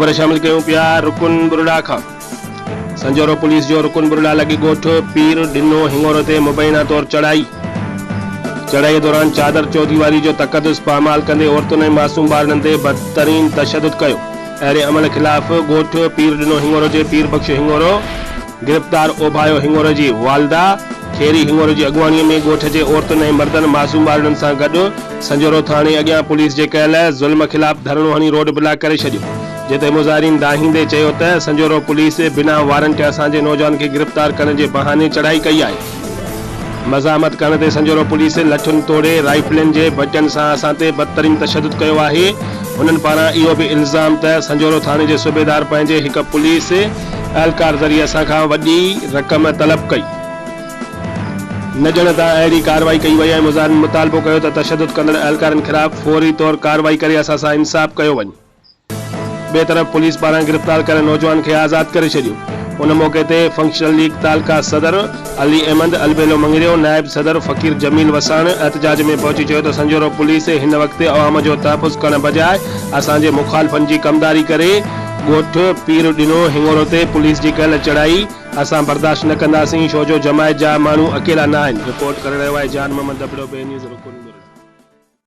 ख़बर शामिल कयूं पिया रुकुन बुरड़ा खां। संजोरो पुलिस जो रुकुन बुरड़ा लगी गोठ पीर डिनो हिंगोरो ते मुबैना तौर चढ़ाई दौरान चादर चौधरी जो तकदुस पामाल कंदे औरतुनि ऐं मासूम ॿारनि ते बदतरीन तशद्दुद कयो। अहिड़े अमल खिलाफ़ गोठ पीर डिनो हिंगोरो जे पीर बख्श हिंगोरो गिरफ्तार ओभायो हिंगोरो जी वालदा खेरी हिंगोरो जी अगवाणी में गोठ जे औरतुनि ऐं मर्दनि मासूम ॿारनि सां गॾु संजोरो थाणे अॻियां पुलिस जे कयल ज़ुल्म खिलाफ़ धरणो हणी रोड ब्लॉक करे छॾियो, जिते मुज़ाहिरीन दाहींदे चयो त संजोरो पुलिस बिना वारंट असांजे नौजवान खे गिरफ्तार करण जे बहाने चढ़ाई कई आहे। मज़ामत करण ते संजोरो पुलिस लठुनि तोड़े राइफलनि जे बटन सां असां ते बदतरीन तशद्दुद कयो आहे। उन्हनि पारां इहो बि इल्ज़ाम त संजोरो थाणे जे सूबेदार पंहिंजे हिक पुलिस एहलकार ज़रिए असां खां वॾी रक़म तलब कई। न ॼण तां अहिड़ी कार्रवाई कई वई आहे। मुज़ाहिरीन मुतालबो कयो त तशद्दुद कंदड़ एहलकारनि खिलाफ़ फौरी तौर कार्रवाई करे असां सां इंसाफ़ कयो वञे। ॿिए तरफ़ पुलिस पारां गिरफ्तार करे नौजवान खे आज़ाद करे छॾियो। उन मौके ते फंक्शनल लीग तालका सदर अली अहमद अलबेलो मंगरियो नायब सदर फ़कीर जमील वसाण एहतजाज में पहुची चयो त संजोरो पुलिस हिन वक्त अवाम जो तहफ़ुज़ करण बजाय असांजे मुखालफ़नि जी कमदारी करे गोठ पीर डिनो हिंगोरो ते पुलिस जी कयल चढ़ाई असां बर्दाश्त न कंदासीं, छो जो जमायत जा माण्हू अकेला न आहिनि। रिपोर्ट करे रहियो आहे जान मोहम्मद दबड़ो, बे न्यूज़ रुकुन।